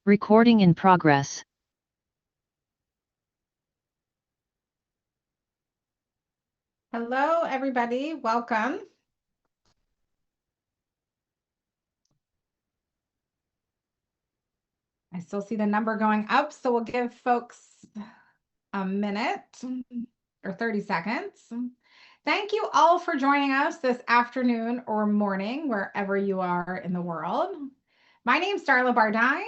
Recording in progress. Hello, everybody. Welcome. I still see the number going up, so we'll give folks a minute or 30 seconds. Thank you all for joining us this afternoon or morning, wherever you are in the world. My name is Darla Bardine.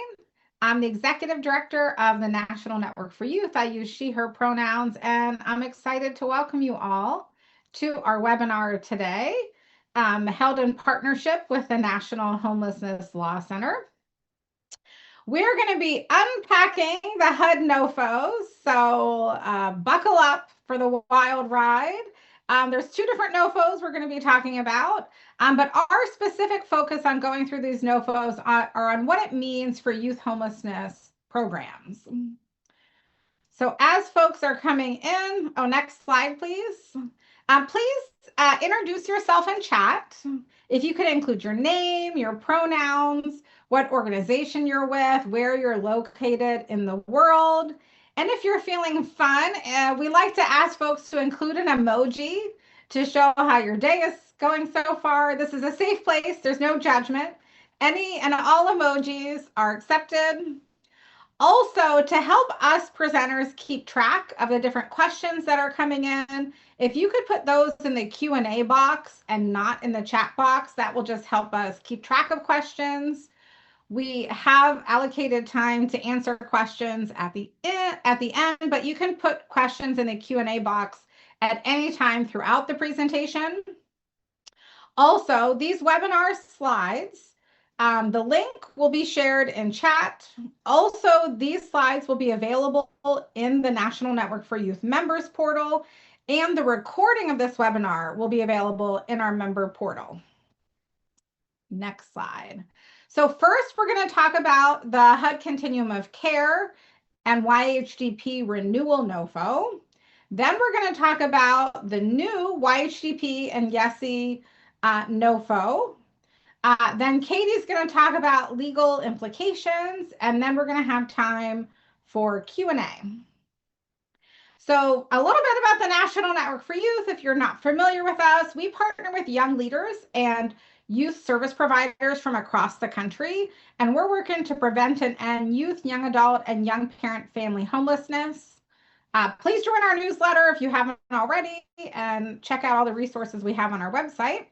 I'm the Executive Director of the National Network for Youth. I use she, her pronouns, and I'm excited to welcome you all to our webinar today, held in partnership with the National Homelessness Law Center. We're going to be unpacking the HUD NOFOs, so buckle up for the wild ride. There's two different NOFOs we're going to be talking about, but our specific focus on going through these NOFOs are on what it means for youth homelessness programs. So as folks are coming in, next slide, please. Please introduce yourself in chat. If you could include your name, your pronouns, what organization you're with, where you're located in the world. And if you're feeling fun, we like to ask folks to include an emoji to show how your day is going so far. This is a safe place. There's no judgment. Any and all emojis are accepted. Also, to help us presenters keep track of the different questions that are coming in, if you could put those in the Q&A box and not in the chat box, that will just help us keep track of questions. We have allocated time to answer questions at the end, but you can put questions in the Q&A box at any time throughout the presentation. Also, these webinar slides, the link will be shared in chat. Also, these slides will be available in the National Network for Youth members portal, and the recording of this webinar will be available in our member portal. Next slide. So first, we're going to talk about the HUD Continuum of Care and YHDP Renewal NOFO. Then we're going to talk about the new YHDP and YESI NOFO. Then Katie's going to talk about legal implications, and then we're going to have time for Q&A. So a little bit about the National Network for Youth. If you're not familiar with us, we partner with young leaders and youth service providers from across the country, and we're working to prevent and end youth, young adult, and young parent family homelessness. Please join our newsletter if you haven't already, and check out all the resources we have on our website.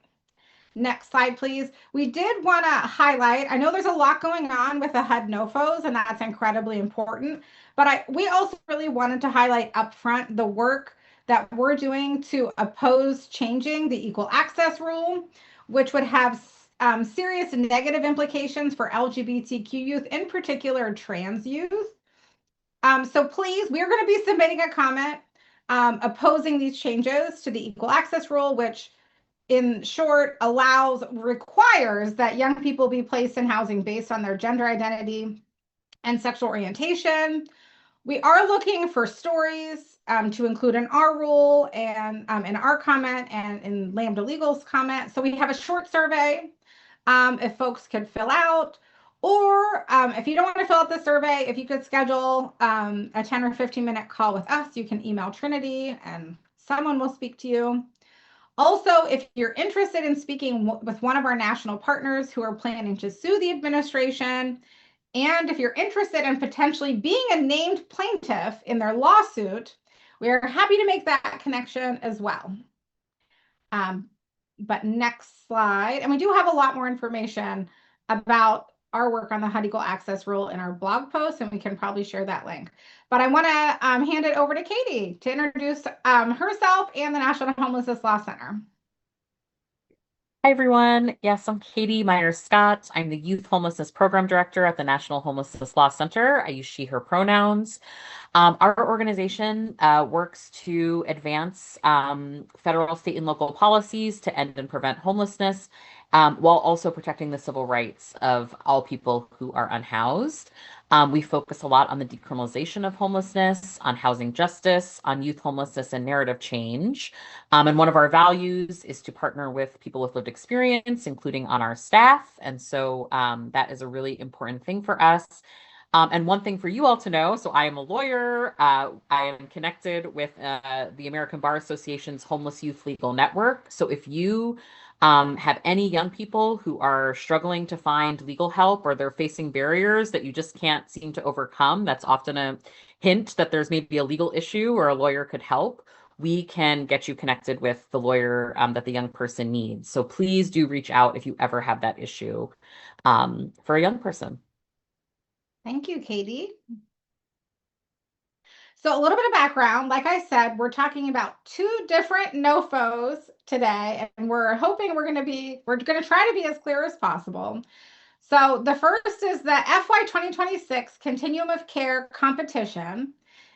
Next slide, please. We did want to highlight, I know there's a lot going on with the HUD NOFOs, and that's incredibly important, but we also really wanted to highlight upfront the work that we're doing to oppose changing the equal access rule, which would have serious negative implications for LGBTQ youth, in particular trans youth. So please, we're going to be submitting a comment opposing these changes to the equal access rule, which in short requires that young people be placed in housing based on their gender identity and sexual orientation. We are looking for stories to include in our rule and in our comment and in Lambda Legal's comment. So we have a short survey if folks could fill out, or if you don't want to fill out the survey, if you could schedule a 10 or 15-minute call with us, you can email Trinity and someone will speak to you. Also, if you're interested in speaking with one of our national partners who are planning to sue the administration, and if you're interested in potentially being a named plaintiff in their lawsuit, we are happy to make that connection as well. But next slide, and we do have a lot more information about our work on the HUD Equal Access Rule in our blog post, and we can probably share that link. But I want to hand it over to Katie to introduce herself and the National Homelessness Law Center. Hi, everyone. Yes, I'm Katie Myers-Scott. I'm the Youth Homelessness Program Director at the National Homelessness Law Center. I use she, her pronouns. Our organization works to advance federal, state, and local policies to end and prevent homelessness, while also protecting the civil rights of all people who are unhoused. We focus a lot on the decriminalization of homelessness, on housing justice, on youth homelessness and narrative change. And one of our values is to partner with people with lived experience, including on our staff. And so that is a really important thing for us. And one thing for you all to know, so I am a lawyer. I am connected with the American Bar Association's Homeless Youth Legal Network. So if you have any young people who are struggling to find legal help or they're facing barriers that you just can't seem to overcome, that's often a hint that there's maybe a legal issue or a lawyer could help. We can get you connected with the lawyer that the young person needs. So please do reach out if you ever have that issue for a young person. Thank you, Katie. So a little bit of background, like I said, we're talking about two different NOFOs today, and we're hoping we're going to try to be as clear as possible. So the first is the FY 2026 Continuum of Care competition.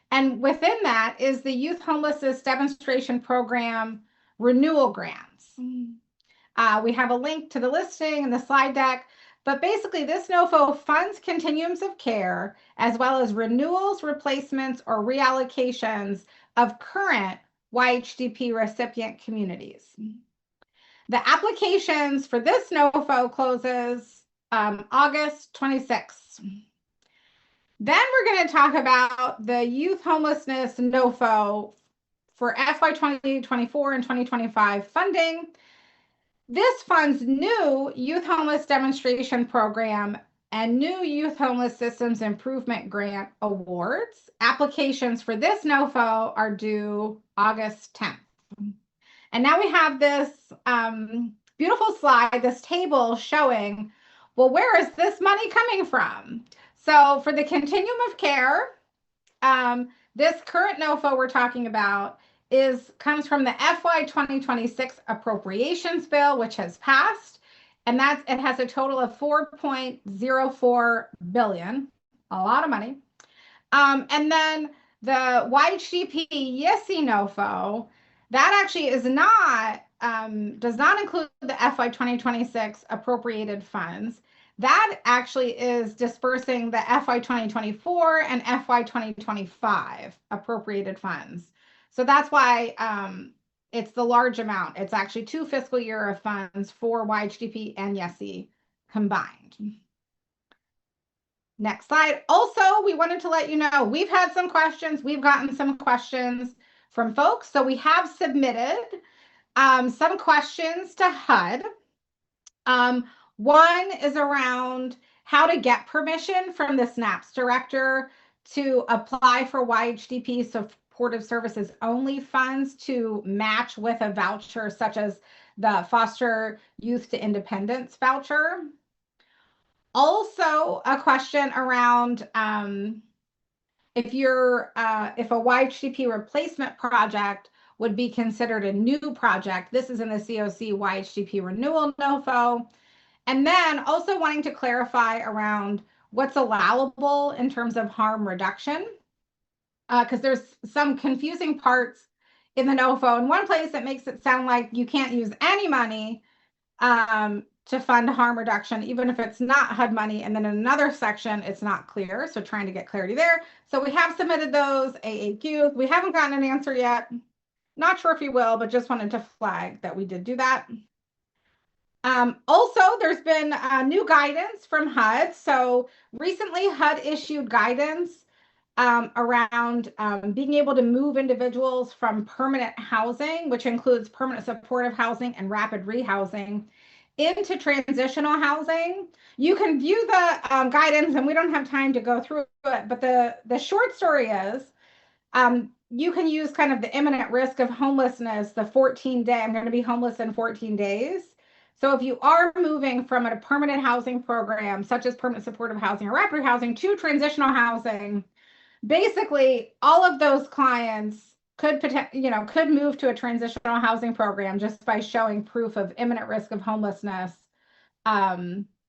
And within that is the Youth Homelessness Demonstration Program renewal grants. We have a link to the listing in the slide deck. But basically, this NOFO funds continuums of care as well as renewals, replacements, or reallocations of current YHDP recipient communities. The applications for this NOFO closes August 26th. Then we're going to talk about the youth homelessness NOFO for FY 2024 and 2025 funding. This funds new Youth Homeless Demonstration Program and new Youth Homeless Systems Improvement Grant awards. Applications for this NOFO are due August 10th. And now we have this beautiful slide, this table showing, well, where is this money coming from? So for the continuum of care, this current NOFO we're talking about comes from the FY 2026 appropriations bill, which has passed, and it has a total of 4.04 billion, a lot of money. And then the YHDP YISI NOFO, that actually does not include the FY 2026 appropriated funds. That actually is dispersing the FY 2024 and FY 2025 appropriated funds. So that's why it's the large amount. It's actually 2 fiscal year of funds for YHDP and YESI combined. Next slide. Also, we wanted to let you know, we've had some questions. We've gotten some questions from folks. So we have submitted some questions to HUD. One is around how to get permission from the SNAPS director to apply for YHDP supportive services only funds to match with a voucher such as the Foster Youth to Independence voucher. Also, a question around if a YHDP replacement project would be considered a new project. This is in the COC YHDP renewal NOFO. And then also wanting to clarify around what's allowable in terms of harm reduction, because there's some confusing parts in the NOFO. In one place, it makes it sound like you can't use any money to fund harm reduction, even if it's not HUD money. And then in another section, it's not clear. So trying to get clarity there. So we have submitted those AAQs. We haven't gotten an answer yet. Not sure if you will, but just wanted to flag that we did do that. Also, there's been new guidance from HUD. So recently HUD issued guidance around being able to move individuals from permanent housing, which includes permanent supportive housing and rapid rehousing, into transitional housing. You can view the guidance, and we don't have time to go through it, but the short story is you can use kind of the imminent risk of homelessness, the 14-day, I'm going to be homeless in 14 days. So if you are moving from a permanent housing program, such as permanent supportive housing or rapid housing, to transitional housing, basically all of those clients could move to a transitional housing program just by showing proof of imminent risk of homelessness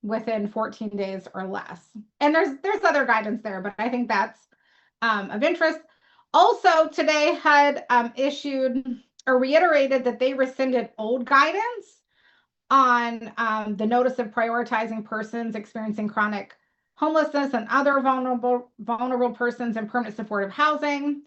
within 14 days or less. And there's other guidance there, but I think that's of interest. Also, today HUD issued or reiterated that they rescinded old guidance on the notice of prioritizing persons experiencing chronic homelessness and other vulnerable persons in permanent supportive housing.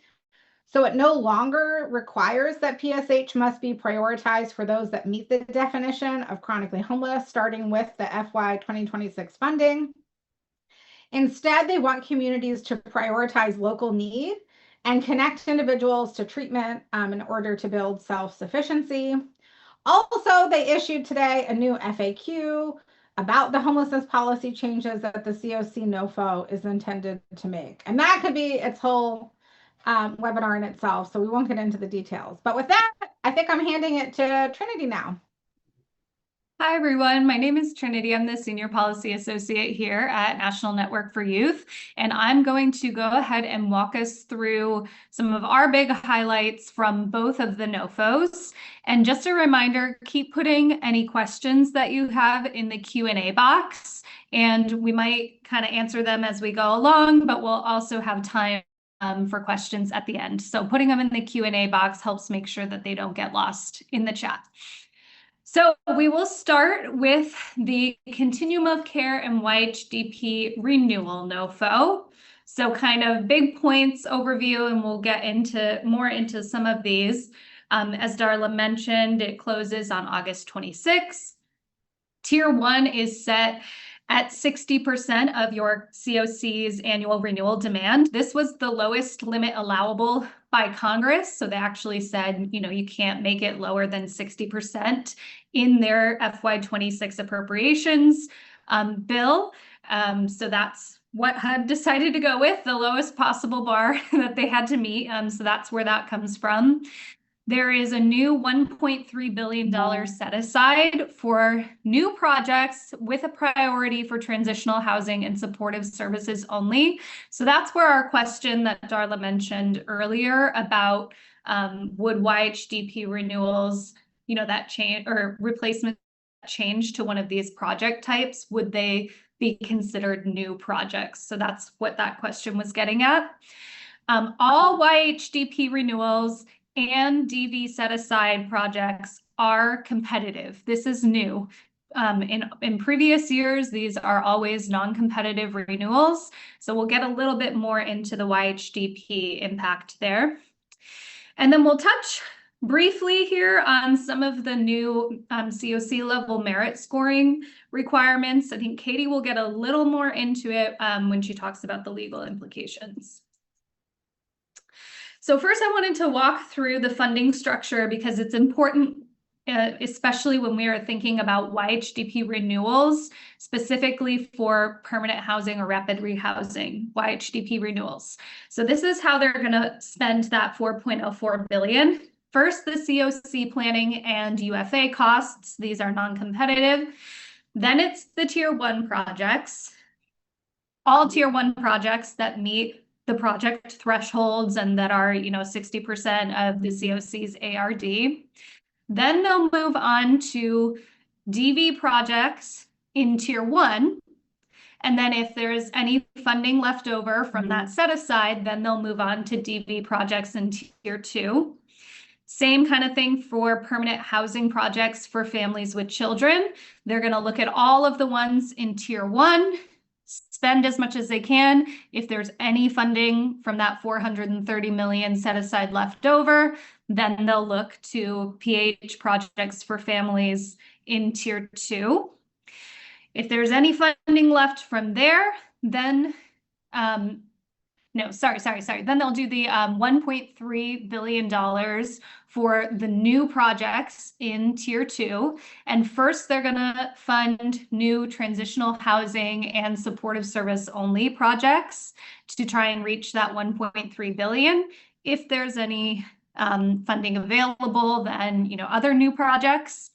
So it no longer requires that PSH must be prioritized for those that meet the definition of chronically homeless, starting with the FY 2026 funding. Instead, they want communities to prioritize local need and connect individuals to treatment in order to build self-sufficiency. Also, they issued today a new FAQ about the homelessness policy changes that the COC NOFO is intended to make. And that could be its whole webinar in itself, so we won't get into the details. But with that, I think I'm handing it to Trinity now. Hi, everyone. My name is Trinity. I'm the Senior Policy Associate here at National Network for Youth, and I'm going to go ahead and walk us through some of our big highlights from both of the NOFOs. And just a reminder, keep putting any questions that you have in the Q&A box, and we might kind of answer them as we go along, but we'll also have time for questions at the end. So putting them in the Q&A box helps make sure that they don't get lost in the chat. So we will start with the Continuum of Care and YHDP renewal NOFO. So kind of big points overview, and we'll get more into some of these. As Darla mentioned, it closes on August 26th. Tier 1 is set at 60% of your COC's annual renewal demand. This was the lowest limit allowable by Congress. So they actually said, you can't make it lower than 60% in their FY26 appropriations bill. So that's what HUD decided to go with, the lowest possible bar that they had to meet. So that's where that comes from. There is a new $1.3 billion set aside for new projects with a priority for transitional housing and supportive services only. So that's where our question that Darla mentioned earlier about would YHDP renewals, that change or replacement change to one of these project types, would they be considered new projects? So that's what that question was getting at. All YHDP renewals and DV set-aside projects are competitive. This is new. In previous years, these are always non-competitive renewals. So we'll get a little bit more into the YHDP impact there. And then we'll touch briefly here on some of the new COC level merit scoring requirements. I think Katie will get a little more into it when she talks about the legal implications. So first, I wanted to walk through the funding structure because it's important, especially when we are thinking about YHDP renewals, specifically for permanent housing or rapid rehousing, YHDP renewals. So this is how they're going to spend that $4.04 billion. First, the COC planning and UFA costs. These are non-competitive. Then it's the Tier 1 projects. All Tier 1 projects that meet the project thresholds and that are, 60% of the COC's ARD. Then they'll move on to DV projects in Tier 1. And then if there's any funding left over from that set aside, then they'll move on to DV projects in Tier 2. Same kind of thing for permanent housing projects for families with children. They're going to look at all of the ones in Tier 1, spend as much as they can. If there's any funding from that $430 million set aside left over, then they'll look to PH projects for families in Tier 2. If there's any funding left from there, then Then they'll do the $1.3 billion for the new projects in Tier 2. And first, they're going to fund new transitional housing and supportive service only projects to try and reach that $1.3 billion. If there's any funding available, then, other new projects.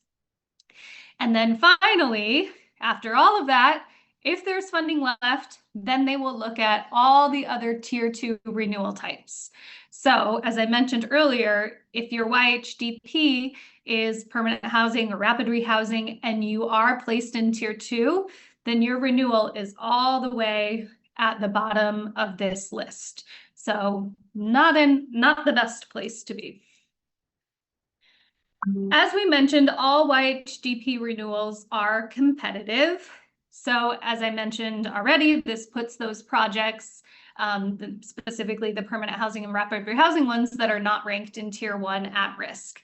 And then finally, after all of that, if there's funding left, then they will look at all the other Tier 2 renewal types. So as I mentioned earlier, if your YHDP is permanent housing or rapid rehousing and you are placed in Tier 2, then your renewal is all the way at the bottom of this list. So not the best place to be. As we mentioned, all YHDP renewals are competitive. So as I mentioned already, this puts those projects, specifically the permanent housing and rapid rehousing ones that are not ranked in Tier 1 at risk.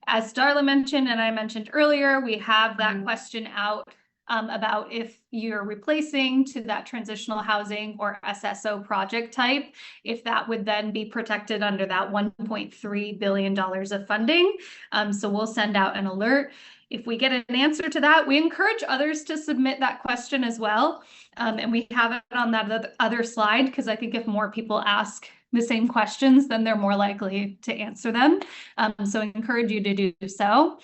As Darla mentioned, and I mentioned earlier, we have that question out about if you're replacing to that transitional housing or SSO project type, if that would then be protected under that $1.3 billion of funding. So we'll send out an alert. If we get an answer to that, we encourage others to submit that question as well. And we have it on that other slide, because I think if more people ask the same questions, then they're more likely to answer them. So I encourage you to do so.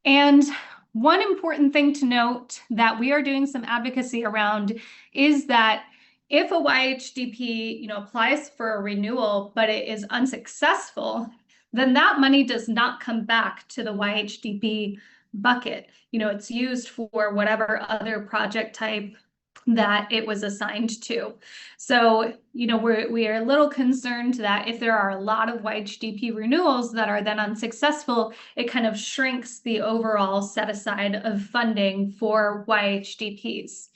And one important thing to note that we are doing some advocacy around is that if a YHDP, applies for a renewal, but it is unsuccessful, then that money does not come back to the YHDP bucket. It's used for whatever other project type that it was assigned to. So, we are a little concerned that if there are a lot of YHDP renewals that are then unsuccessful, it kind of shrinks the overall set aside of funding for YHDPs.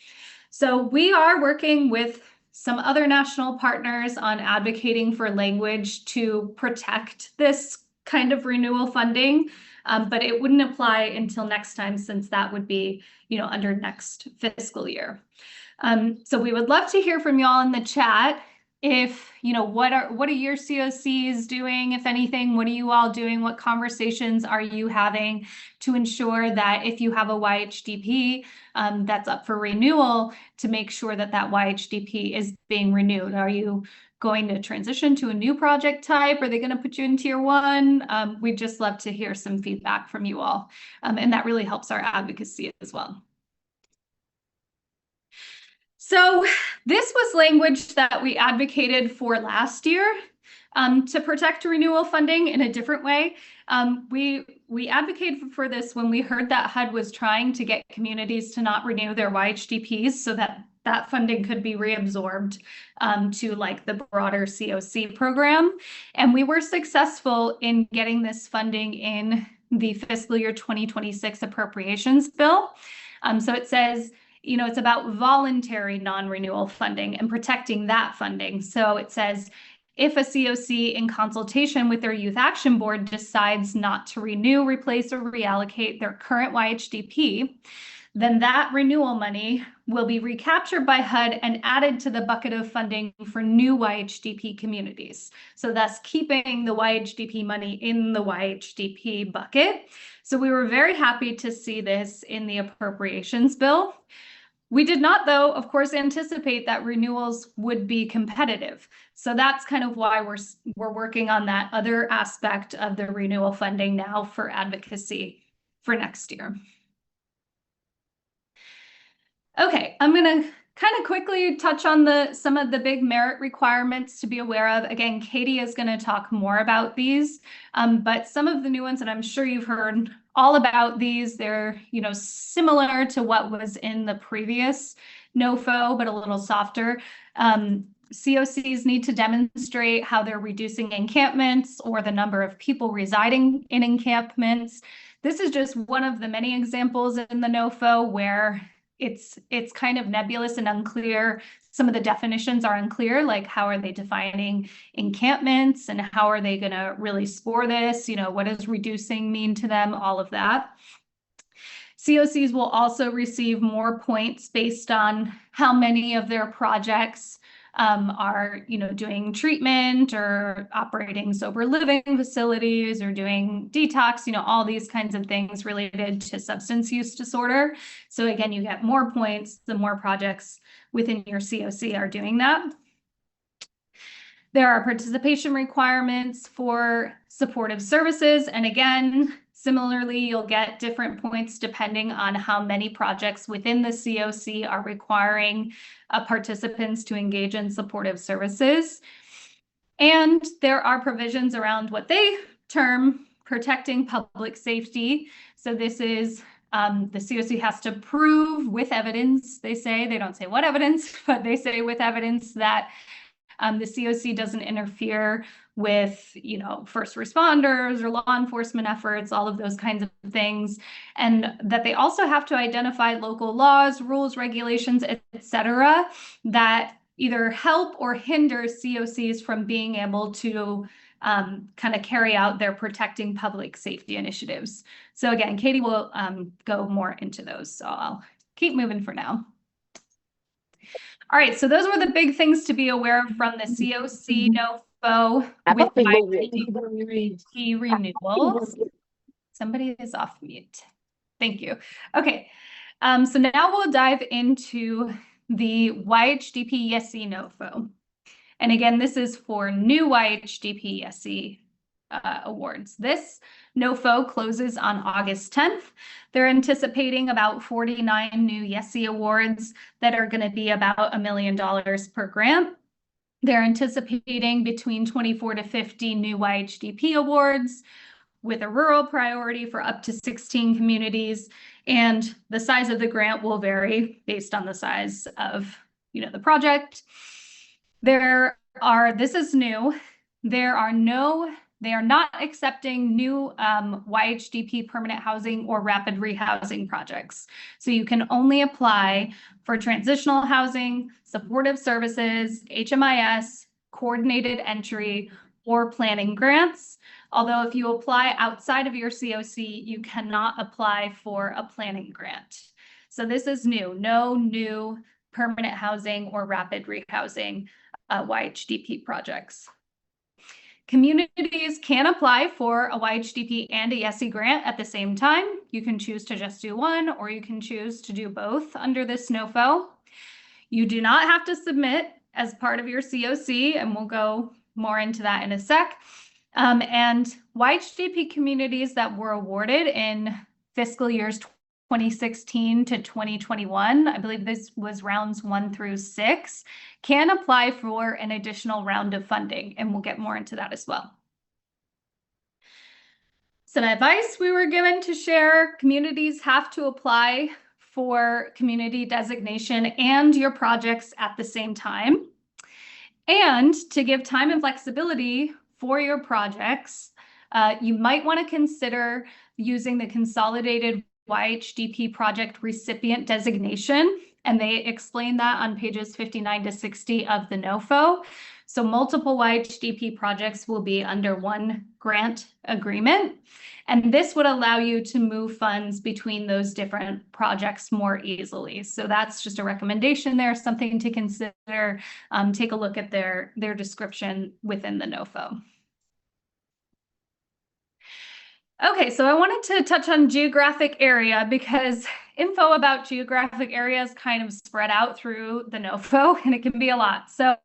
So we are working with some other national partners on advocating for language to protect this kind of renewal funding, but it wouldn't apply until next time, since that would be, under next fiscal year. So we would love to hear from y'all in the chat. If, what are your COCs doing, if anything? What are you all doing? What conversations are you having to ensure that if you have a YHDP that's up for renewal, to make sure that that YHDP is being renewed? Are you going to transition to a new project type? Are they going to put you in tier 1? We'd just love to hear some feedback from you all. And that really helps our advocacy as well. So this was language that we advocated for last year to protect renewal funding in a different way. We advocated for this when we heard that HUD was trying to get communities to not renew their YHDPs so that that funding could be reabsorbed to like the broader COC program. And we were successful in getting this funding in the fiscal year 2026 appropriations bill. So it says, it's about voluntary non-renewal funding and protecting that funding. So it says, if a COC in consultation with their Youth Action Board decides not to renew, replace, or reallocate their current YHDP, then that renewal money will be recaptured by HUD and added to the bucket of funding for new YHDP communities. So thus keeping the YHDP money in the YHDP bucket. So we were very happy to see this in the appropriations bill. We did not, though, of course, anticipate that renewals would be competitive. So that's kind of why we're working on that other aspect of the renewal funding now for advocacy for next year. Okay, I'm going to kind of quickly touch on some of the big merit requirements to be aware of. Again, Katie is going to talk more about these, but some of the new ones, and I'm sure you've heard all about these, they're similar to what was in the previous NOFO, but a little softer. COCs need to demonstrate how they're reducing encampments or the number of people residing in encampments. This is just one of the many examples in the NOFO where it's kind of nebulous and unclear. Some of the definitions are unclear, like how are they defining encampments and how are they going to really score this? What does reducing mean to them? All of that. COCs will also receive more points based on how many of their projects are, doing treatment or operating sober living facilities or doing detox, all these kinds of things related to substance use disorder. So again, you get more points the more projects within your COC are doing that. There are participation requirements for supportive services. And again, similarly, you'll get different points depending on how many projects within the COC are requiring participants to engage in supportive services. And there are provisions around what they term protecting public safety. So this is the COC has to prove with evidence, they say, they don't say what evidence, but they say with evidence that the COC doesn't interfere with, first responders or law enforcement efforts, all of those kinds of things, and that they also have to identify local laws, rules, regulations, etc., that either help or hinder COCs from being able to kind of carry out their protecting public safety initiatives. So again, Katie will go more into those, so I'll keep moving for now. All right, so those were the big things to be aware of from the COC NOFO with YHDP renewals. Somebody is off mute. Thank you. Okay, so now we'll dive into the YHDP YESI NOFO. And again, this is for new YHDP YESI awards. This NOFO closes on August 10th. They're anticipating about 49 new YESI awards that are going to be about $1 million per grant. They're anticipating between 24 to 50 new YHDP awards with a rural priority for up to 16 communities. And the size of the grant will vary based on the size of, the project. This is new. They are not accepting new YHDP permanent housing or rapid rehousing projects. So you can only apply for transitional housing, supportive services, HMIS, coordinated entry, or planning grants. Although if you apply outside of your COC, you cannot apply for a planning grant. So this is new, no new permanent housing or rapid rehousing YHDP projects. Communities can apply for a YHDP and a YESI grant at the same time. You can choose to just do one, or you can choose to do both under this NOFO. You do not have to submit as part of your COC, and we'll go more into that in a sec. And YHDP communities that were awarded in fiscal years 2016 to 2021, I believe this was rounds 1 through 6, can apply for an additional round of funding, and we'll get more into that as well. Some advice we were given to share: communities have to apply for community designation and your projects at the same time. And to give time and flexibility for your projects, you might want to consider using the consolidated YHDP project recipient designation, and they explain that on pages 59 to 60 of the NOFO. So multiple YHDP projects will be under one grant agreement, and this would allow you to move funds between those different projects more easily. So that's just a recommendation there, something to consider. Take a look at their description within the NOFO. Okay, so I wanted to touch on geographic area because info about geographic areas kind of spread out through the NOFO, and it can be a lot. So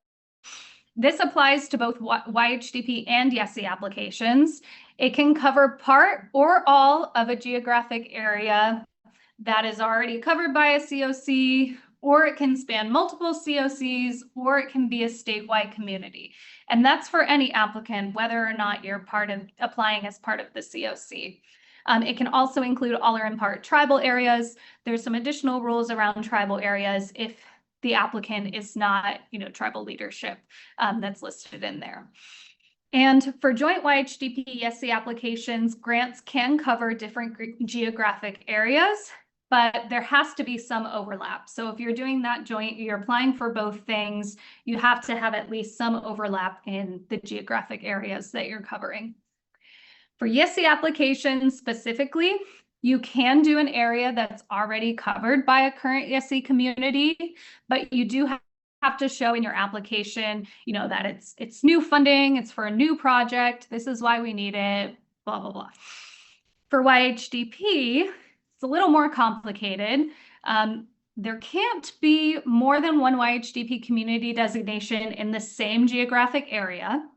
this applies to both YHDP and YESI applications. It can cover part or all of a geographic area that is already covered by a COC, or it can span multiple COCs, or it can be a statewide community. And that's for any applicant, whether or not you're applying as part of the COC. It can also include all or in part tribal areas. There's some additional rules around tribal areas if the applicant is not, tribal leadership that's listed in there. And for joint YHDP YESI applications, grants can cover different geographic areas, but there has to be some overlap. So if you're doing that joint, you're applying for both things, you have to have at least some overlap in the geographic areas that you're covering. For YESI applications specifically, you can do an area that's already covered by a current YESI community, but you do have to show in your application, that it's new funding, it's for a new project, this is why we need it, blah, blah, blah. For YHDP, it's a little more complicated. There can't be more than one YHDP community designation in the same geographic area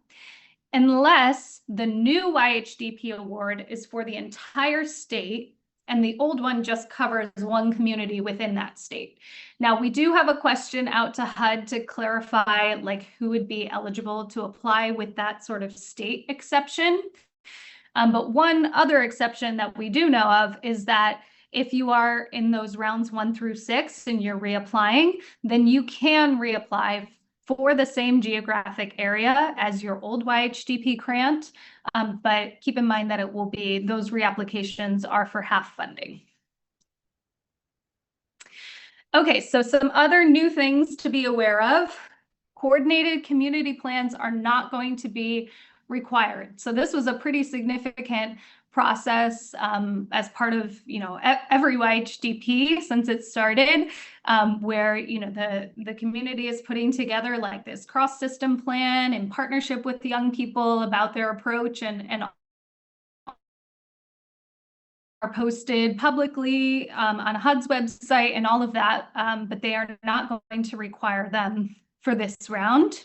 unless the new YHDP award is for the entire state and the old one just covers one community within that state. Now, we do have a question out to HUD to clarify who would be eligible to apply with that sort of state exception. But one other exception that we do know of is that if you are in those rounds 1 through 6 and you're reapplying, then you can reapply for the same geographic area as your old YHDP grant. But keep in mind that those reapplications are for half funding. Okay, so some other new things to be aware of. Coordinated community plans are not going to be required. So this was a pretty significant process as part of, every YHDP since it started, where, the community is putting together like this cross-system plan in partnership with young people about their approach and are posted publicly on HUD's website and all of that, but they are not going to require them for this round.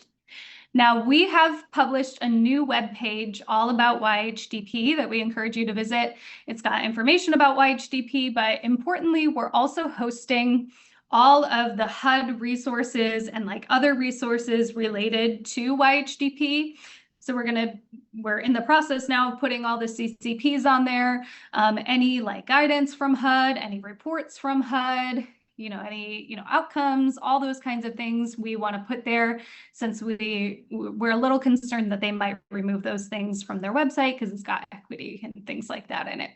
Now, we have published a new webpage all about YHDP that we encourage you to visit. It's got information about YHDP, but importantly, we're also hosting all of the HUD resources and like other resources related to YHDP. So we're in the process now of putting all the CCPs on there, any like guidance from HUD, any reports from HUD, any, outcomes, all those kinds of things we want to put there, since we're a little concerned that they might remove those things from their website because it's got equity and things like that in it.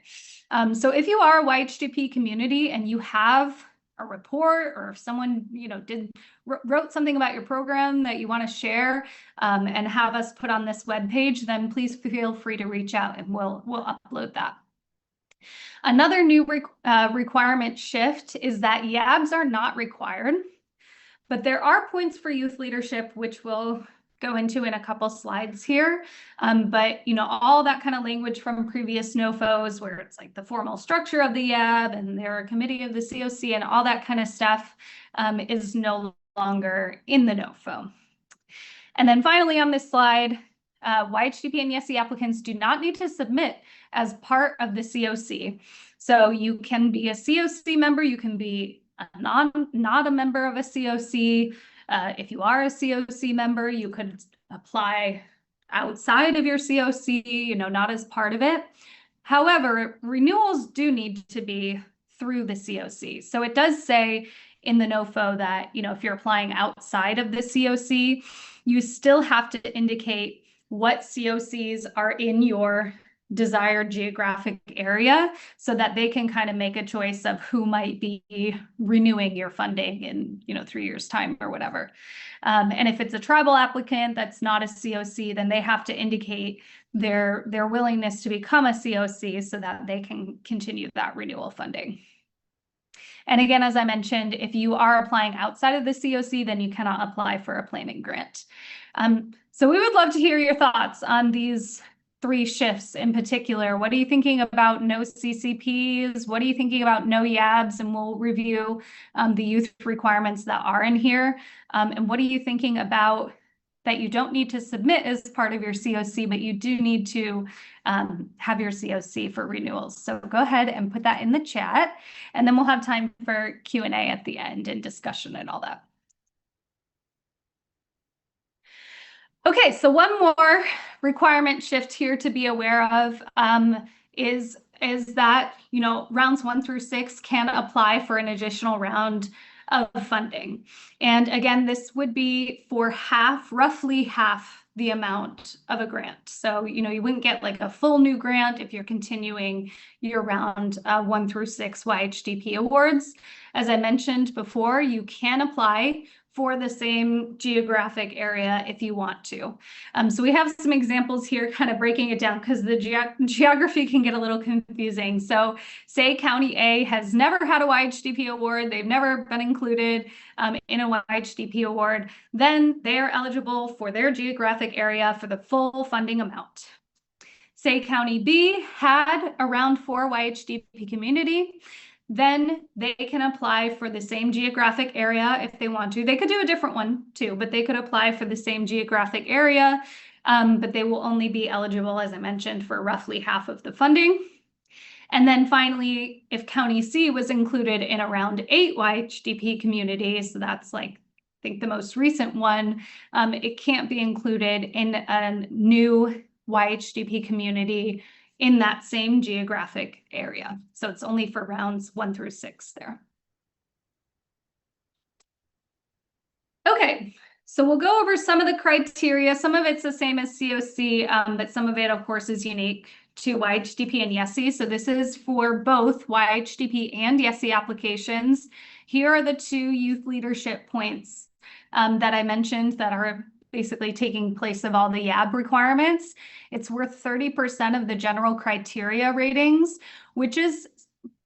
So if you are a YHDP community and you have a report, or if someone, wrote something about your program that you want to share and have us put on this webpage, then please feel free to reach out and we'll upload that. Another new requirement shift is that YABs are not required, but there are points for youth leadership, which we'll go into in a couple slides here. But, all that kind of language from previous NOFOs where it's like the formal structure of the YAB and they're a committee of the COC and all that kind of stuff is no longer in the NOFO. And then finally on this slide, YHDP and YESI applicants do not need to submit as part of the COC. So you can be a COC member, you can be not a member of a COC. If you are a COC member, you could apply outside of your COC, not as part of it. However, renewals do need to be through the COC. So it does say in the NOFO that, if you're applying outside of the COC, you still have to indicate what COCs are in your desired geographic area so that they can kind of make a choice of who might be renewing your funding in 3 years time or whatever. And if it's a tribal applicant that's not a COC, then they have to indicate their willingness to become a COC so that they can continue that renewal funding. And again, as I mentioned, if you are applying outside of the COC, then you cannot apply for a planning grant. So we would love to hear your thoughts on these 3 shifts in particular. What are you thinking about no CCPs? What are you thinking about no YABs? And we'll review the youth requirements that are in here. And what are you thinking about that you don't need to submit as part of your COC, but you do need to have your COC for renewals? So go ahead and put that in the chat, and then we'll have time for Q&A at the end and discussion and all that. Okay, so one more requirement shift here to be aware of is that, rounds 1 through 6 can apply for an additional round of funding. And again, this would be for roughly half the amount of a grant. So, you wouldn't get like a full new grant if you're continuing your round 1 through 6 YHDP awards. As I mentioned before, you can apply for the same geographic area if you want to. So we have some examples here kind of breaking it down because the geography can get a little confusing. So say County A has never had a YHDP award, they've never been included in a YHDP award, then they are eligible for their geographic area for the full funding amount. Say County B had a round 4 YHDP community, then they can apply for the same geographic area if they want to. They could do a different one too, but they could apply for the same geographic area, but they will only be eligible, as I mentioned, for roughly half of the funding. And then finally, if County C was included in a round 8 YHDP community, so that's like, I think the most recent one, it can't be included in a new YHDP community in that same geographic area. So it's only for rounds 1 through 6 there. Okay, so we'll go over some of the criteria. Some of it's the same as COC, but some of it, of course, is unique to YHDP and YESI. So this is for both YHDP and YESI applications. Here are the 2 youth leadership points that I mentioned that are basically taking place of all the YAB requirements. It's worth 30% of the general criteria ratings, which is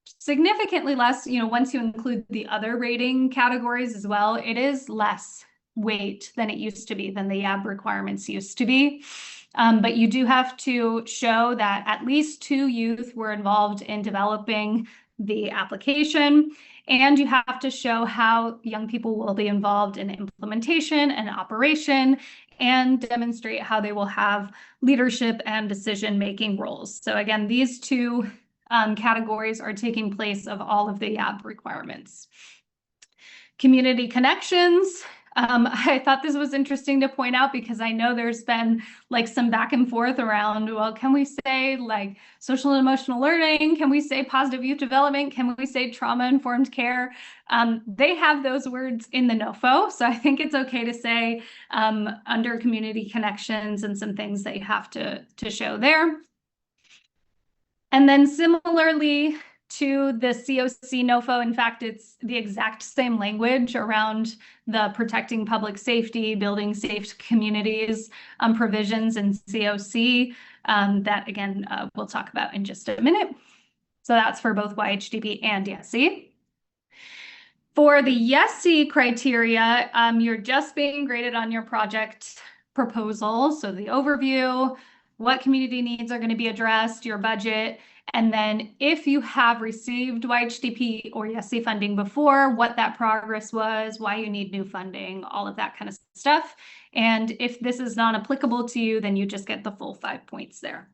significantly less, once you include the other rating categories as well, it is less weight than it used to be, than the YAB requirements used to be. But you do have to show that at least 2 youth were involved in developing the application, and you have to show how young people will be involved in implementation and operation, and demonstrate how they will have leadership and decision-making roles. So again, these 2 categories are taking place of all of the YAB requirements. Community connections. I thought this was interesting to point out because I know there's been like some back and forth around, well, can we say like social and emotional learning? Can we say positive youth development? Can we say trauma-informed care? They have those words in the NOFO, so I think it's okay to say under community connections and some things that you have to show there. And then similarly to the COC NOFO, in fact, it's the exact same language around the protecting public safety, building safe communities provisions in COC that, again, we'll talk about in just a minute. So that's for both YHDP and YESI. For the YESI criteria, you're just being graded on your project proposal. So the overview, what community needs are going to be addressed, your budget, and then if you have received YHDP or YESI funding before, what that progress was, why you need new funding, all of that kind of stuff. And if this is not applicable to you, then you just get the full 5 points there.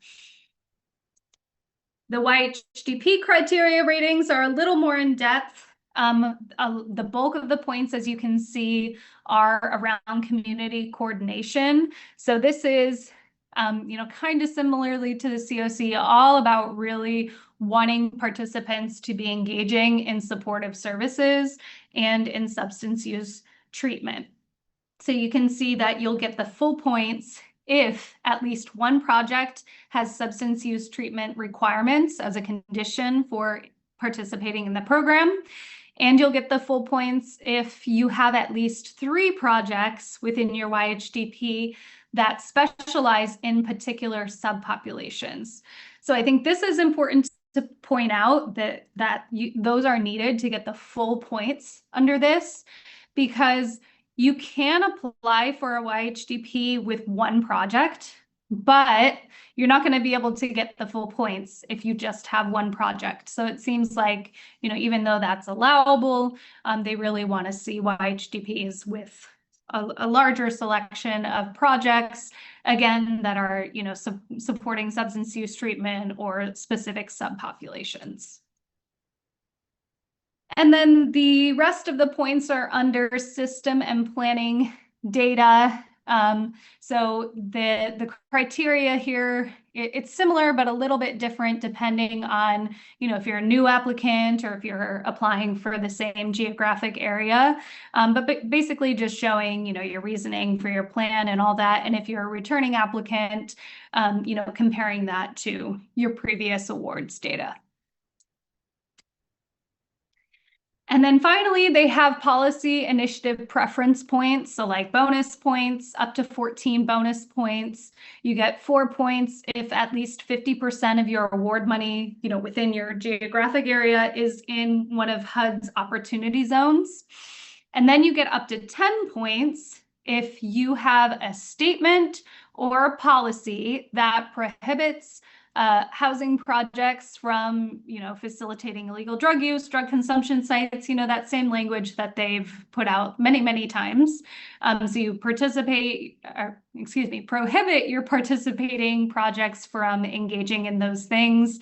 The YHDP criteria ratings are a little more in depth. The bulk of the points, as you can see, are around community coordination. So this is kind of similarly to the COC, all about really wanting participants to be engaging in supportive services and in substance use treatment. So you can see that you'll get the full points if at least one project has substance use treatment requirements as a condition for participating in the program. And you'll get the full points if you have at least 3 projects within your YHDP that specialize in particular subpopulations. So I think this is important to point out that those are needed to get the full points under this, because you can apply for a YHDP with 1 project, but you're not going to be able to get the full points if you just have 1 project. So it seems like, even though that's allowable, they really want to see YHDPs with a larger selection of projects, again, that are, supporting substance use treatment or specific subpopulations. And then the rest of the points are under system and planning data. So the criteria here, it's similar, but a little bit different depending on, if you're a new applicant or if you're applying for the same geographic area. But basically just showing, your reasoning for your plan and all that. And if you're a returning applicant, comparing that to your previous awards data. And then finally, they have policy initiative preference points. So like bonus points, up to 14 bonus points. You get 4 points if at least 50% of your award money, within your geographic area is in one of HUD's opportunity zones. And then you get up to 10 points if you have a statement or a policy that prohibits housing projects from, facilitating illegal drug use, drug consumption sites, that same language that they've put out many, many times. So you prohibit your participating projects from engaging in those things.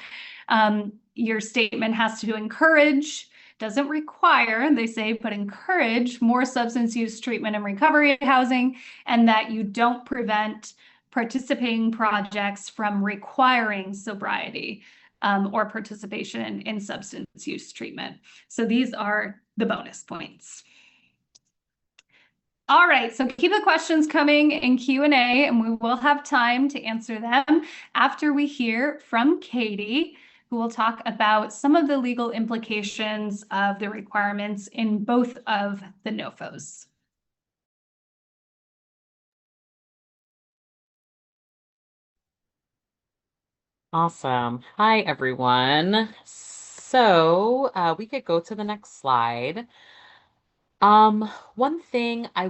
Your statement has to encourage, doesn't require, they say, but encourage more substance use treatment and recovery housing, and that you don't prevent participating projects from requiring sobriety or participation in substance use treatment. So these are the bonus points. All right, so keep the questions coming in Q&A, and we will have time to answer them after we hear from Katie, who will talk about some of the legal implications of the requirements in both of the NOFOs. Awesome. Hi, everyone. So we could go to the next slide. One thing I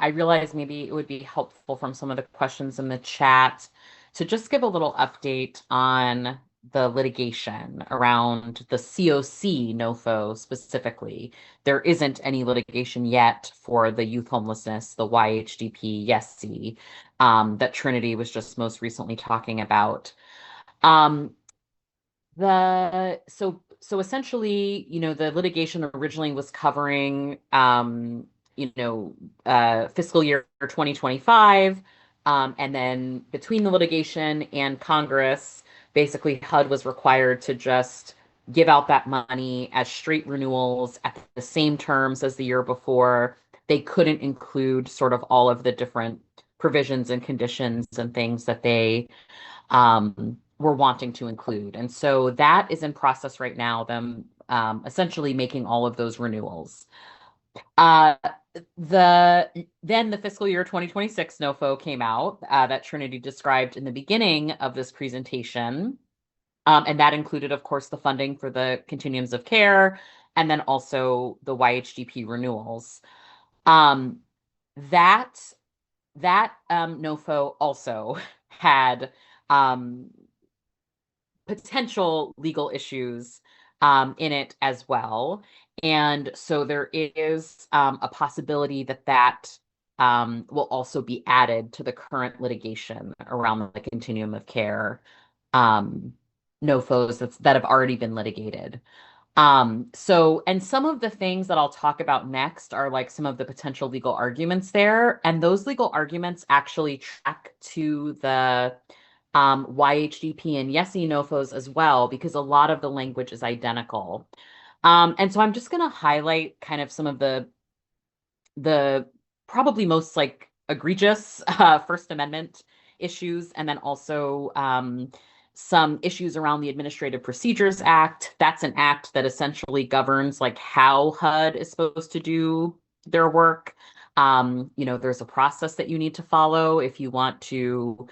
realized maybe it would be helpful from some of the questions in the chat to just give a little update on the litigation around the COC NOFO specifically. There isn't any litigation yet for the youth homelessness, the YHDP YESI, that Trinity was just most recently talking about. Um, so essentially, the litigation originally was covering fiscal year 2025. And then between the litigation and Congress, basically HUD was required to just give out that money as straight renewals at the same terms as the year before. They couldn't include sort of all of the different provisions and conditions and things that they were wanting to include. And so that is in process right now, them essentially making all of those renewals. Then the fiscal year 2026 NOFO came out that Trinity described in the beginning of this presentation. And that included, of course, the funding for the continuums of care and then also the YHDP renewals. That NOFO also had potential legal issues in it as well. And so there is a possibility that will also be added to the current litigation around the continuum of care NOFOs that have already been litigated. And some of the things that I'll talk about next are like some of the potential legal arguments there. And those legal arguments actually track to the YHDP and YESI NOFOs as well, because a lot of the language is identical. And so I'm just going to highlight kind of some of the probably most like egregious First Amendment issues, and then also some issues around the Administrative Procedures Act. That's an act that essentially governs like how HUD is supposed to do their work. There's a process that you need to follow if you want to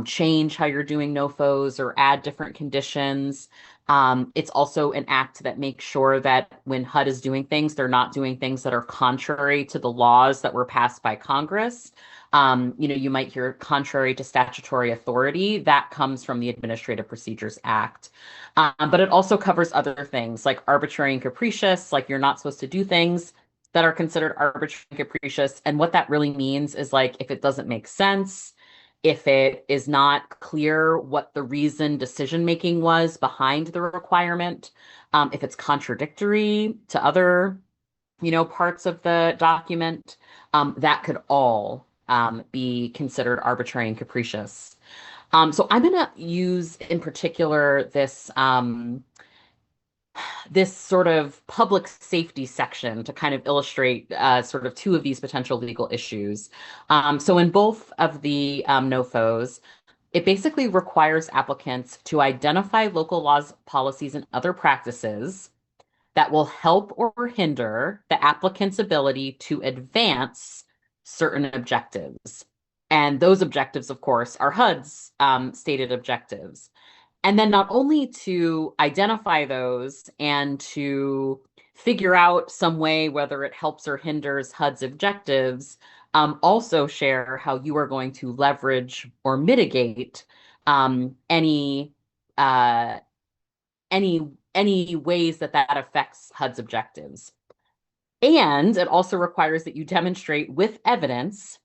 change how you're doing NOFOs or add different conditions. It's also an act that makes sure that when HUD is doing things, they're not doing things that are contrary to the laws that were passed by Congress. You might hear contrary to statutory authority. That comes from the Administrative Procedures Act. But it also covers other things like arbitrary and capricious, like you're not supposed to do things that are considered arbitrary and capricious. And what that really means is like if it doesn't make sense, if it is not clear what the reason decision-making was behind the requirement, if it's contradictory to other, parts of the document, that could all be considered arbitrary and capricious. So I'm going to use in particular this sort of public safety section to kind of illustrate sort of two of these potential legal issues. So in both of the NOFOs, it basically requires applicants to identify local laws, policies, and other practices that will help or hinder the applicant's ability to advance certain objectives. And those objectives, of course, are HUD's stated objectives. And then not only to identify those and to figure out some way whether it helps or hinders HUD's objectives, also share how you are going to leverage or mitigate any ways that affects HUD's objectives. And it also requires that you demonstrate with evidence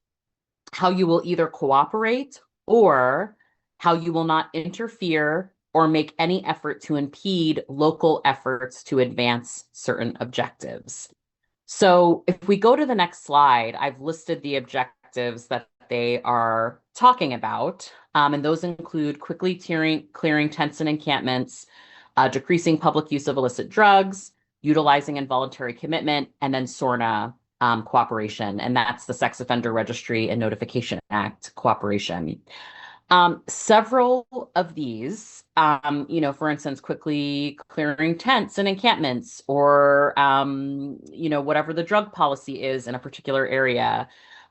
how you will either cooperate or how you will not interfere or make any effort to impede local efforts to advance certain objectives. So if we go to the next slide, I've listed the objectives that they are talking about, and those include quickly clearing tents and encampments, decreasing public use of illicit drugs, utilizing involuntary commitment, and then SORNA cooperation, and that's the Sex Offender Registry and Notification Act cooperation. Several of these, for instance, quickly clearing tents and encampments, or, whatever the drug policy is in a particular area,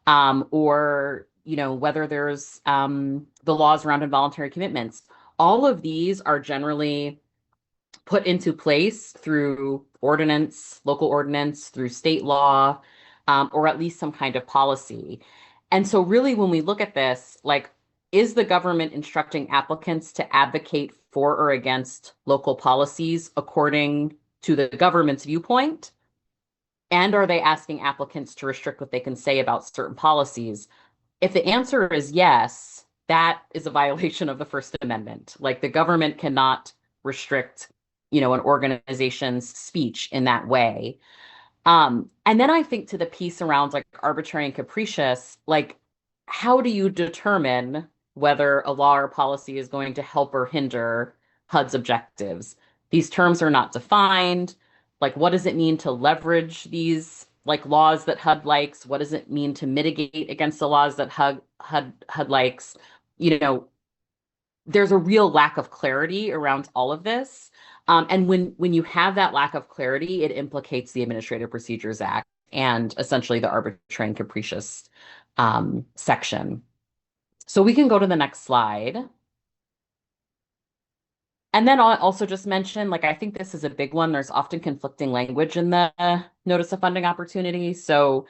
or, whether there's the laws around involuntary commitments. All of these are generally put into place through ordinance, local ordinance, through state law, or at least some kind of policy. And so really when we look at this, like, is the government instructing applicants to advocate for or against local policies according to the government's viewpoint? And are they asking applicants to restrict what they can say about certain policies? If the answer is yes, that is a violation of the First Amendment. Like, the government cannot restrict, an organization's speech in that way. And then I think to the piece around like arbitrary and capricious, like, how do you determine whether a law or policy is going to help or hinder HUD's objectives? These terms are not defined. Like, what does it mean to leverage these like laws that HUD likes? What does it mean to mitigate against the laws that HUD likes? There's a real lack of clarity around all of this. And when you have that lack of clarity, it implicates the Administrative Procedures Act and essentially the arbitrary and capricious section. So we can go to the next slide. And then I'll also just mention, like, I think this is a big one. There's often conflicting language in the Notice of Funding Opportunity. So,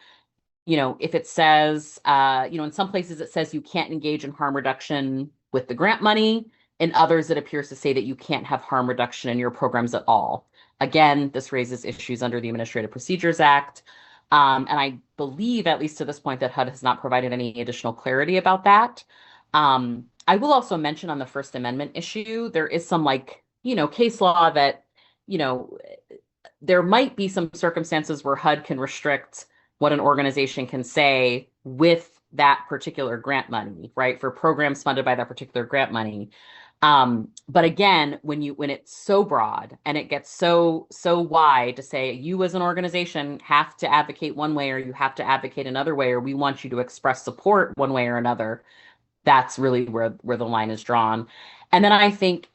if it says, in some places it says you can't engage in harm reduction with the grant money. In others, it appears to say that you can't have harm reduction in your programs at all. Again, this raises issues under the Administrative Procedures Act. And I believe, at least to this point, that HUD has not provided any additional clarity about that. I will also mention on the First Amendment issue, there is some case law that, there might be some circumstances where HUD can restrict what an organization can say with that particular grant money, right? For programs funded by that particular grant money. But again, when it's so broad and it gets so wide to say you as an organization have to advocate one way or you have to advocate another way, or we want you to express support one way or another, that's really where the line is drawn. And then I think,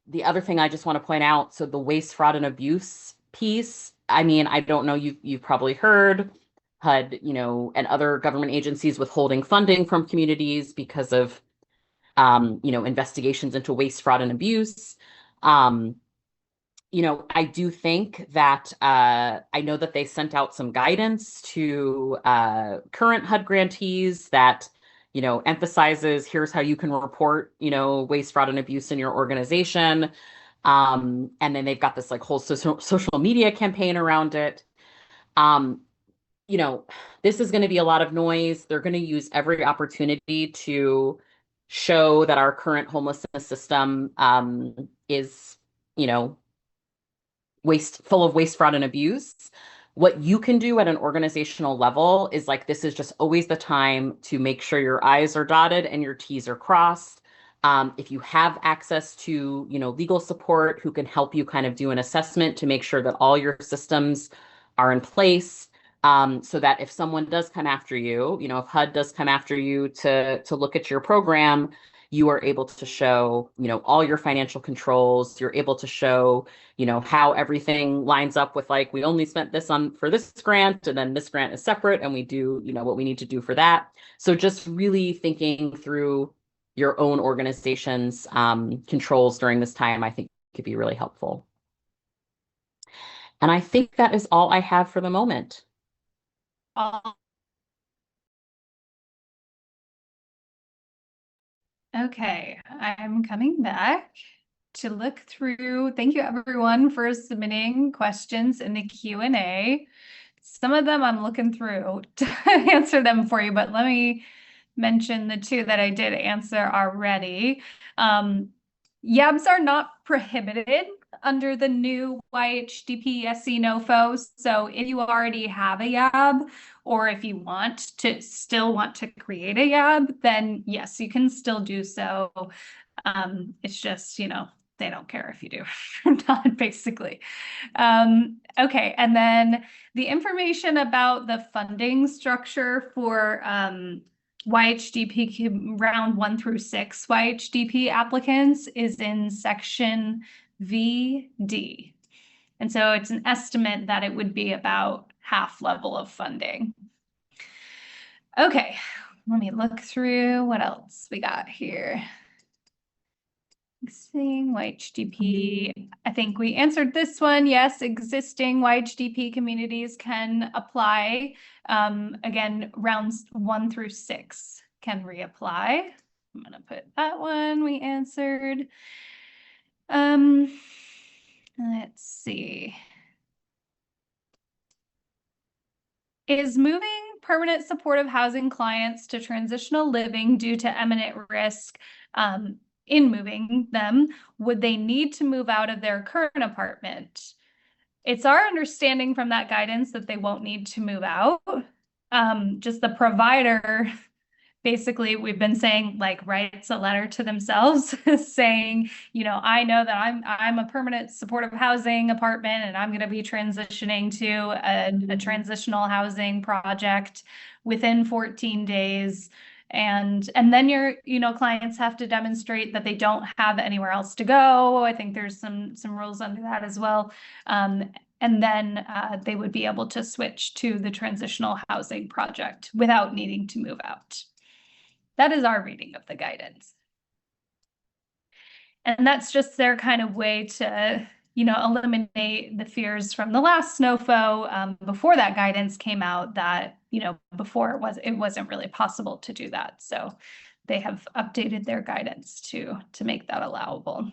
the other thing I just want to point out, so the waste, fraud, and abuse piece, I mean, I don't know, you've probably heard HUD, and other government agencies withholding funding from communities because of investigations into waste, fraud, and abuse. I do think that I know that they sent out some guidance to current HUD grantees that, emphasizes here's how you can report, waste, fraud, and abuse in your organization. And then they've got this like whole social media campaign around it. This is going to be a lot of noise. They're going to use every opportunity to show that our current homelessness system is, full of waste, fraud, and abuse. What you can do at an organizational level is like, this is just always the time to make sure your I's are dotted and your T's are crossed. If you have access to, legal support who can help you kind of do an assessment to make sure that all your systems are in place, so that if someone does come after you, if HUD does come after you to look at your program, you are able to show, all your financial controls. You're able to show, how everything lines up with like, we only spent this for this grant, and then this grant is separate, and we do, what we need to do for that. So just really thinking through your own organization's controls during this time, I think could be really helpful. And I think that is all I have for the moment. Okay, I'm coming back to look through. Thank you everyone for submitting questions in the Q&A. Some of them I'm looking through to answer them for you, but let me mention the two that I did answer already. YABs are not prohibited under the new YHDP SC NOFO. So if you already have a YAB, or if you still want to create a YAB, then yes, you can still do so. It's just, they don't care if you do or not, basically. Okay, and then the information about the funding structure for YHDP round 1 through 6 YHDP applicants is in section VD. And so it's an estimate that it would be about half level of funding. Okay, let me look through what else we got here. Existing YHDP. I think we answered this one. Yes, existing YHDP communities can apply. Again, rounds 1 through 6 can reapply. I'm gonna put that one we answered. Let's see. Is moving permanent supportive housing clients to transitional living due to imminent risk? In moving them, would they need to move out of their current apartment? It's our understanding from that guidance that they won't need to move out. Just the provider, basically, we've been saying, like, writes a letter to themselves saying, you know, I know that I'm a permanent supportive housing apartment and I'm going to be transitioning to a transitional housing project within 14 days. And then your, you know, clients have to demonstrate that they don't have anywhere else to go. I think there's some rules under that as well. And then they would be able to switch to the transitional housing project without needing to move out. That is our reading of the guidance. And that's just their kind of way to, you know, eliminate the fears from the last SNOFO before that guidance came out that, you know, before it wasn't really possible to do that. So they have updated their guidance to make that allowable.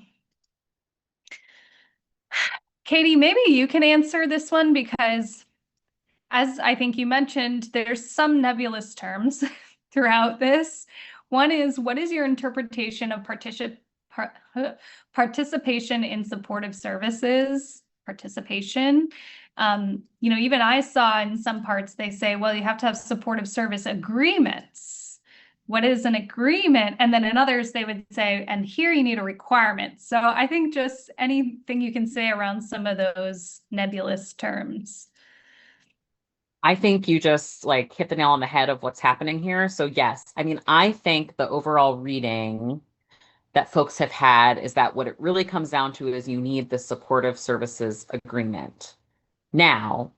Katie, maybe you can answer this one because, as I think you mentioned, there's some nebulous terms throughout this. One is, what is your interpretation of participation in supportive services? Participation. You know, even I saw in some parts, they say, well, you have to have supportive service agreements. What is an agreement? And then in others, they would say, and here you need a requirement. So I think just anything you can say around some of those nebulous terms. I think you just like hit the nail on the head of what's happening here. So yes, I mean, I think the overall reading that folks have had is that what it really comes down to is you need the supportive services agreement. Now,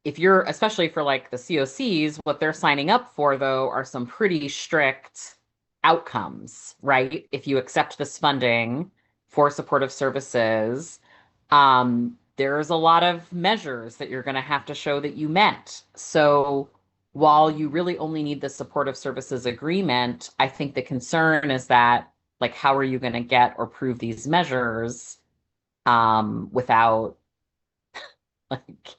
if you're, especially for like the COCs, what they're signing up for though are some pretty strict outcomes, right? If you accept this funding for supportive services, there's a lot of measures that you're going to have to show that you met. So while you really only need the supportive services agreement, I think the concern is that, like, how are you going to get or prove these measures without like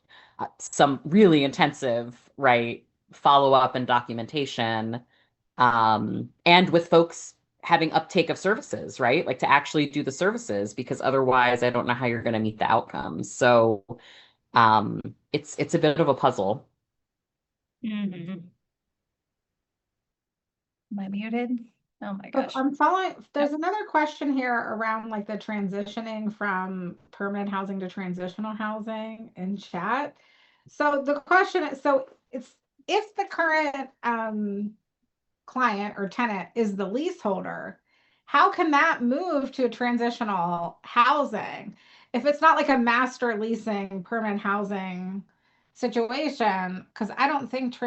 some really intensive, right, follow-up and documentation, and with folks having uptake of services, right? Like to actually do the services, because otherwise I don't know how you're going to meet the outcomes. So it's a bit of a puzzle. Mm-hmm. Am I muted? Oh my So gosh. I'm following. There's another question here around like the transitioning from permanent housing to transitional housing in chat. So the question is, so it's if the current client or tenant is the leaseholder, how can that move to a transitional housing if it's not like a master leasing permanent housing situation? Because I don't think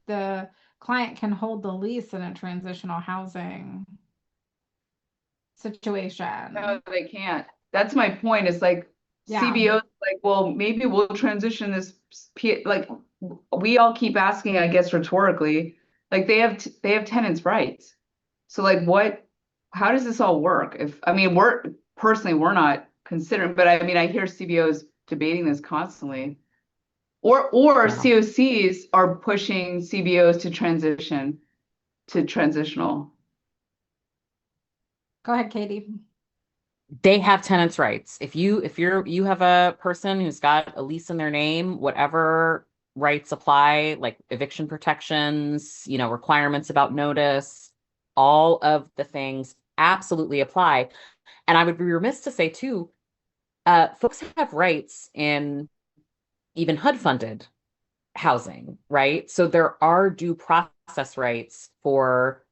the client can hold the lease in a transitional housing situation. No, they can't. That's my point. It's like Yeah. CBO's like, well, maybe we'll transition this. Like we all keep asking, I guess rhetorically, like they have tenants' rights. So like, how does this all work? I mean, we're not considering, but I mean, I hear CBOs debating this constantly. Or COCs are pushing CBOs to transition to transitional. Go ahead, Katie. They have tenants' rights. If you have a person who's got a lease in their name, whatever rights apply, like eviction protections, you know, requirements about notice, all of the things absolutely apply. And I would be remiss to say too, folks have rights in even HUD-funded housing, right? So there are due process rights for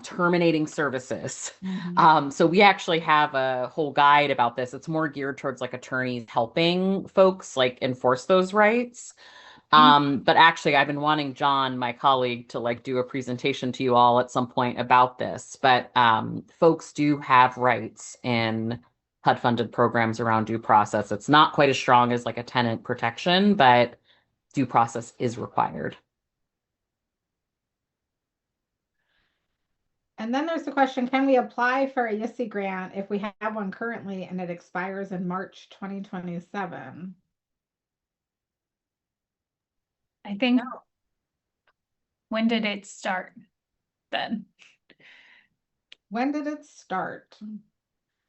terminating services. Mm-hmm. So we actually have a whole guide about this. It's more geared towards like attorneys helping folks like enforce those rights. But actually, I've been wanting John, my colleague, to like do a presentation to you all at some point about this. But folks do have rights in HUD-funded programs around due process. It's not quite as strong as like a tenant protection, but due process is required. And then there's the question, can we apply for a YISI grant if we have one currently and it expires in March 2027? I think, No. when did it start then? When did it start?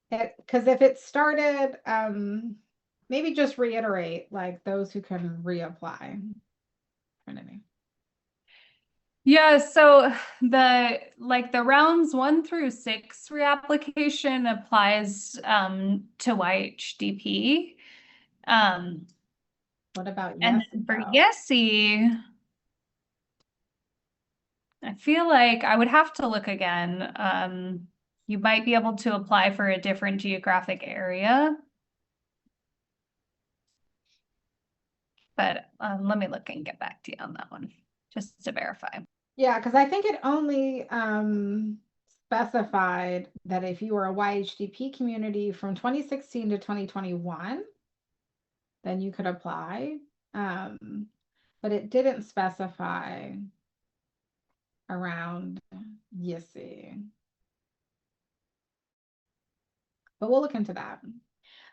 Because if it started, maybe just reiterate, like those who can reapply. Trinity. Yeah, so the rounds 1 through 6 reapplication applies to YHDP. What about And yes? then for YESI, I feel like I would have to look again. You might be able to apply for a different geographic area. But let me look and get back to you on that one, just to verify. Yeah, because I think it only specified that if you were a YHDP community from 2016 to 2021, then you could apply. But it didn't specify around YISI. But we'll look into that.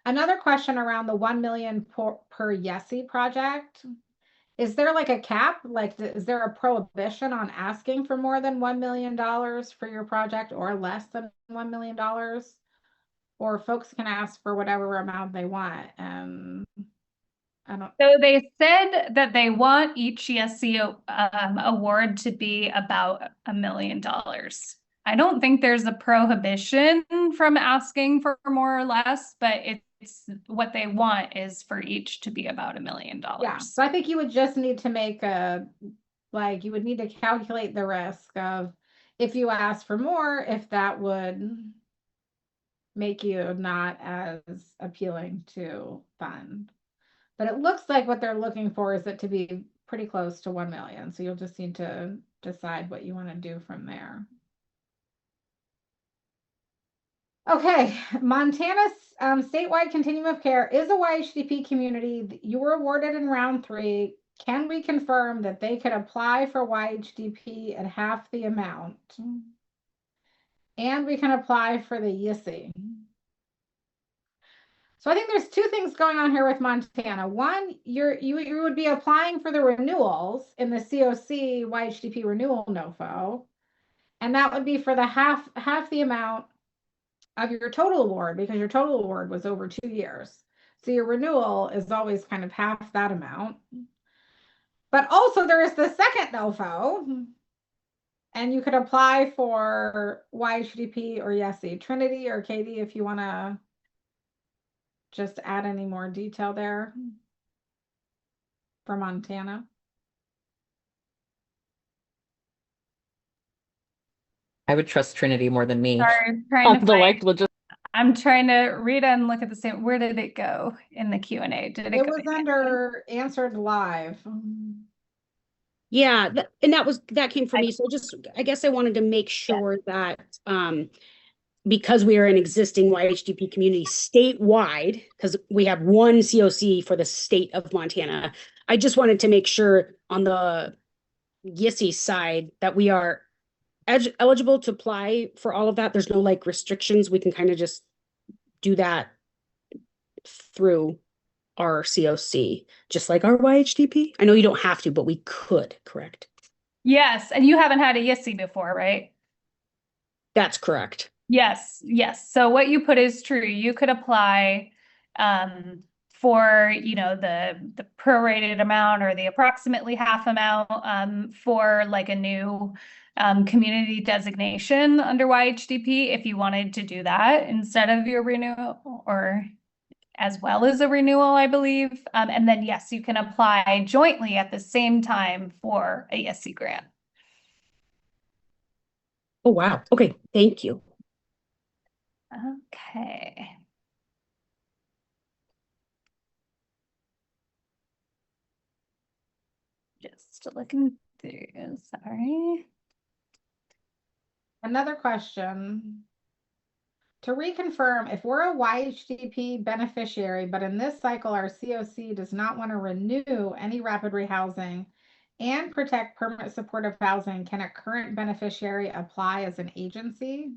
Another question around the 1 million per YESI project. Is there like a cap? Like, is there a prohibition on asking for more than $1 million for your project or less than $1 million? Or folks can ask for whatever amount they want. I don't. So they said that they want each YESI award to be about $1 million. I don't think there's a prohibition from asking for more or less, but it's what they want is for each to be about $1 million. Yeah, so I think you would just need to make you would need to calculate the risk of if you ask for more, if that would make you not as appealing to fund. But it looks like what they're looking for is it to be pretty close to 1 million. So you'll just need to decide what you want to do from there. Okay, Montana's statewide continuum of care is a YHDP community. You were awarded in round 3. Can we confirm that they could apply for YHDP at half the amount? And we can apply for the YISI. So I think there's 2 things going on here with Montana. One, you would be applying for the renewals in the COC YHDP renewal NOFO, and that would be for the half the amount of your total award, because your total award was over 2 years. So your renewal is always kind of half that amount. But also there is the second NOFO, and you could apply for YHDP or YESI. Trinity or Katie, if you want to just add any more detail there for Montana. I would trust Trinity more than me. Sorry, I'm trying to read and look at the same. Where did it go in the Q&A? Did it It go was under answered live. Yeah, that came from me. So I guess I wanted to make sure that because we are an existing YHDP community statewide, because we have one COC for the state of Montana, I just wanted to make sure on the YISI side that we are eligible to apply for all of that. There's no like restrictions. We can kind of just do that through our COC, just like our YHDP. I know you don't have to, but we could, correct? Yes, and you haven't had a YISI before, right? That's correct. Yes. So what you put is true. You could apply for, the prorated amount or the approximately half amount for like a new community designation under YHDP if you wanted to do that instead of your renewal or as well as a renewal, I believe. And then, yes, you can apply jointly at the same time for a YESI grant. Oh, wow. Okay. Thank you. Okay. just looking through, sorry. Another question. To reconfirm, if we're a YHDP beneficiary, but in this cycle, our COC does not want to renew any rapid rehousing and protect permanent supportive housing, can a current beneficiary apply as an agency?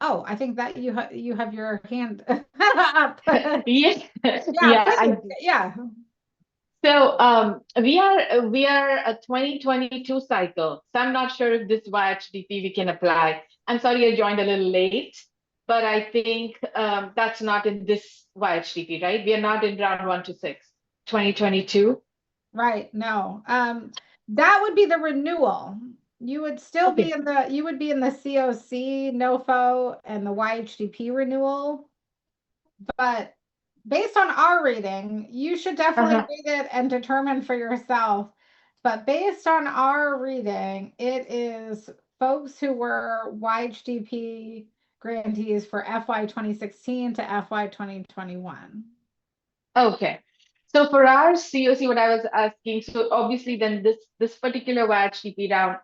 Oh, I think that you have your hand up. Yeah, Yeah, yeah. So we are a 2022 cycle. So I'm not sure if this YHDP we can apply. I'm sorry I joined a little late, but I think that's not in this YHDP, right? We are not in round 1 to 6, 2022. Right, no. That would be the renewal. You would still be Okay. in the COC, NOFO, and the YHDP renewal. But based on our reading, you should definitely read it and determine for yourself. But based on our reading, it is folks who were YHDP grantees for FY 2016 to FY 2021. Okay. So for our COC, what I was asking, so obviously then this particular YHDP round,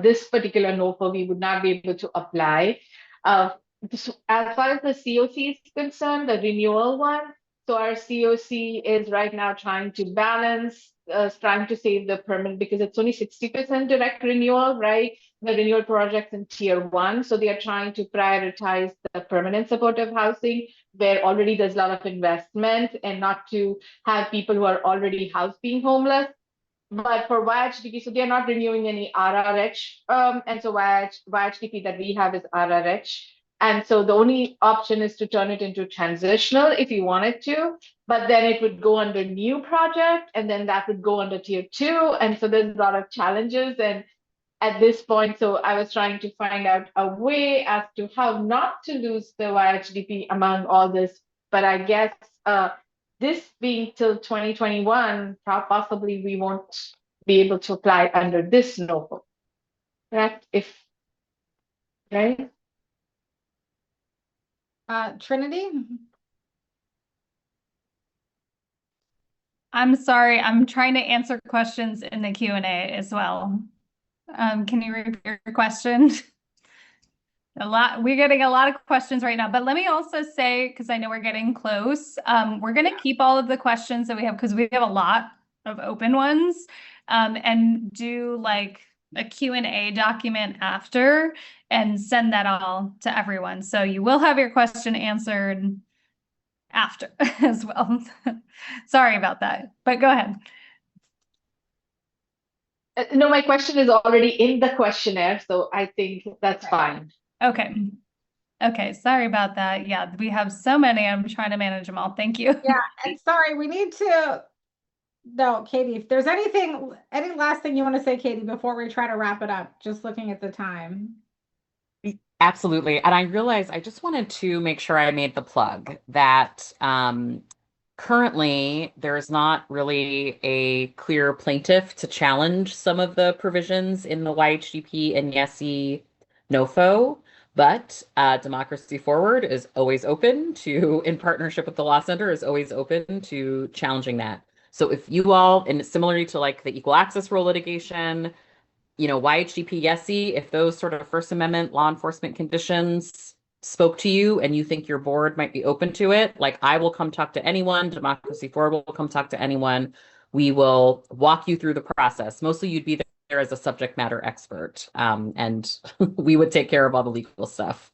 this particular NOFO, we would not be able to apply. As far as the COC is concerned, the renewal one, so our COC is right now trying to balance, trying to save the permanent because it's only 60% direct renewal, right? The renewal projects in tier 1, so they are trying to prioritize the permanent supportive housing where already there's a lot of investment and not to have people who are already house being homeless. But for YHDP, so they're not renewing any RRH, and so YHDP that we have is RRH. And so the only option is to turn it into transitional if you wanted to, but then it would go under new project, and then that would go under tier 2. And so there's a lot of challenges. And at this point, so I was trying to find out a way as to how not to lose the YHDP among all this. But I guess this being till 2021, possibly we won't be able to apply under this NOFO, correct? Right? Trinity? I'm sorry, I'm trying to answer questions in the Q&A as well. Can you repeat your question? We're getting a lot of questions right now, but let me also say, because I know we're getting close, we're going to keep all of the questions that we have because we have a lot of open ones, and do like a Q&A document after and send that all to everyone. So you will have your question answered after as well. Sorry about that, but go ahead. No, my question is already in the questionnaire, so I think that's fine. Okay. Okay, sorry about that. Yeah, we have so many. I'm trying to manage them all. Thank you. Yeah, and sorry, we need to. No, Katie, if there's any last thing you want to say, Katie, before we try to wrap it up, just looking at the time. Absolutely. And I realized I just wanted to make sure I made the plug that currently there's not really a clear plaintiff to challenge some of the provisions in the YHDP and YESI NOFO. But Democracy Forward is always open to, in partnership with the Law Center, is always open to challenging that. So if you all, and similarly to like the equal access rule litigation, YHDP, YESI, if those sort of First Amendment law enforcement conditions spoke to you and you think your board might be open to it, like I will come talk to anyone, Democracy Forward will come talk to anyone. We will walk you through the process. Mostly you'd be there as a subject matter expert, and we would take care of all the legal stuff.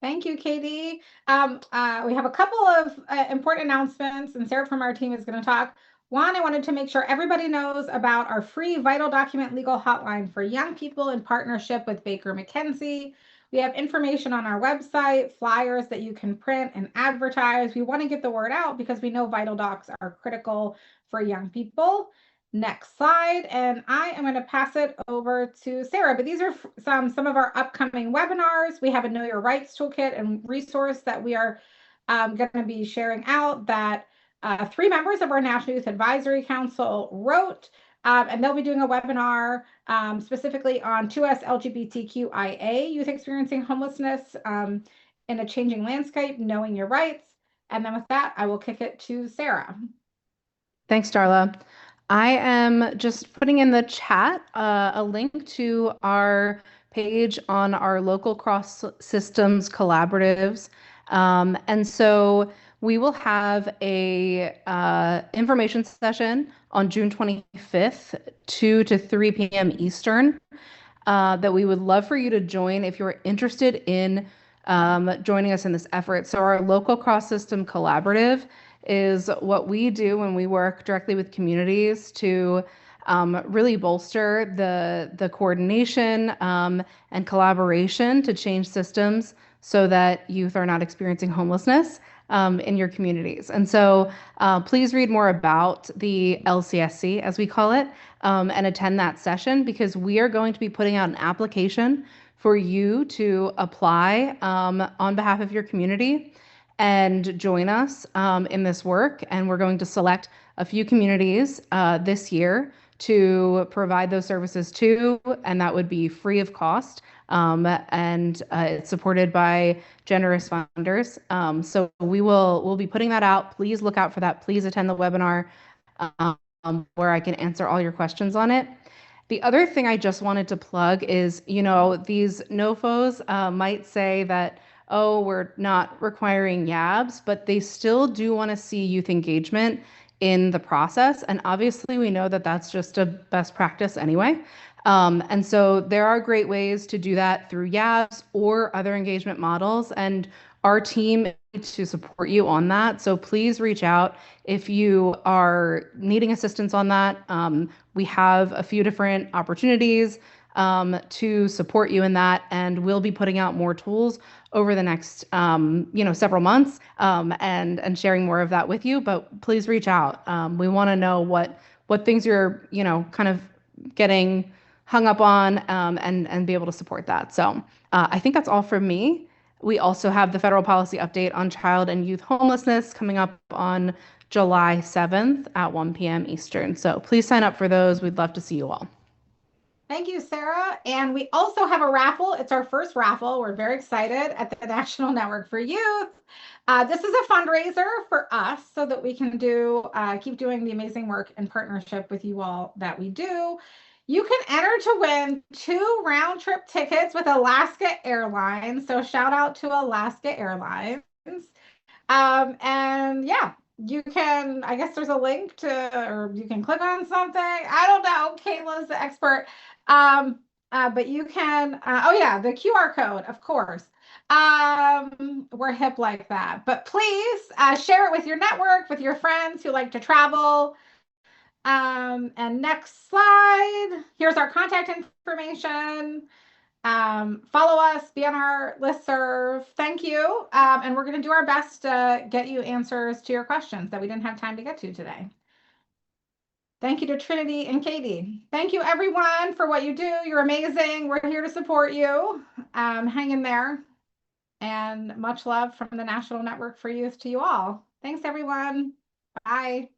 Thank you, Katie. We have a couple of important announcements, and Sarah from our team is going to talk. One, I wanted to make sure everybody knows about our free Vital Document Legal Hotline for young people in partnership with Baker McKenzie. We have information on our website, flyers that you can print and advertise. We want to get the word out because we know Vital Docs are critical for young people. Next slide, and I am going to pass it over to Sarah, but these are some of our upcoming webinars. We have a Know Your Rights Toolkit and resource that we are going to be sharing out that 3 members of our National Youth Advisory Council wrote, and they'll be doing a webinar specifically on 2S LGBTQIA youth experiencing homelessness in a changing landscape, knowing your rights. And then with that, I will kick it to Sarah. Thanks, Darla. I am just putting in the chat a link to our page on our local cross systems collaboratives. And so we will have a information session on June 25th, 2 to 3 p.m. Eastern, that we would love for you to join if you're interested in joining us in this effort. So our local cross-system collaborative is what we do when we work directly with communities to really bolster the coordination and collaboration to change systems so that youth are not experiencing homelessness in your communities. And so please read more about the LCSC, as we call it, and attend that session, because we are going to be putting out an application for you to apply on behalf of your community and join us in this work. And we're going to select a few communities this year to provide those services to, and that would be free of cost. And it's supported by generous funders. So we'll be putting that out. Please look out for that. Please attend the webinar where I can answer all your questions on it. The other thing I just wanted to plug is, these NOFOs might say that, oh, we're not requiring YABs, but they still do want to see youth engagement in the process. And obviously we know that that's just a best practice anyway. And so there are great ways to do that through YABs or other engagement models. And our team is to support you on that. So please reach out if you are needing assistance on that. We have a few different opportunities to support you in that, and we'll be putting out more tools over the next several months and sharing more of that with you. But please reach out. We want to know what things you're kind of getting hung up on and be able to support that. So I think that's all from me. We also have the federal policy update on child and youth homelessness coming up on July 7th at 1 p.m. Eastern. So please sign up for those. We'd love to see you all. Thank you, Sarah. And we also have a raffle. It's our first raffle. We're very excited at the National Network for Youth. This is a fundraiser for us so that we can keep doing the amazing work in partnership with you all that we do. You can enter to win 2 round-trip tickets with Alaska Airlines. So shout out to Alaska Airlines. And yeah, you can, I guess there's a link or you can click on something. I don't know. Kayla's the expert. But you can, oh yeah, the QR code, of course. We're hip like that. But please share it with your network, with your friends who like to travel. And next slide, here's our contact information. Follow us, be on our listserv. Thank you. And we're going to do our best to get you answers to your questions that we didn't have time to get to today. Thank you to Trinity and Katie. Thank you, everyone, for what you do. You're amazing. We're here to support you. Hang in there. And much love from the National Network for Youth to you all. Thanks, everyone. Bye.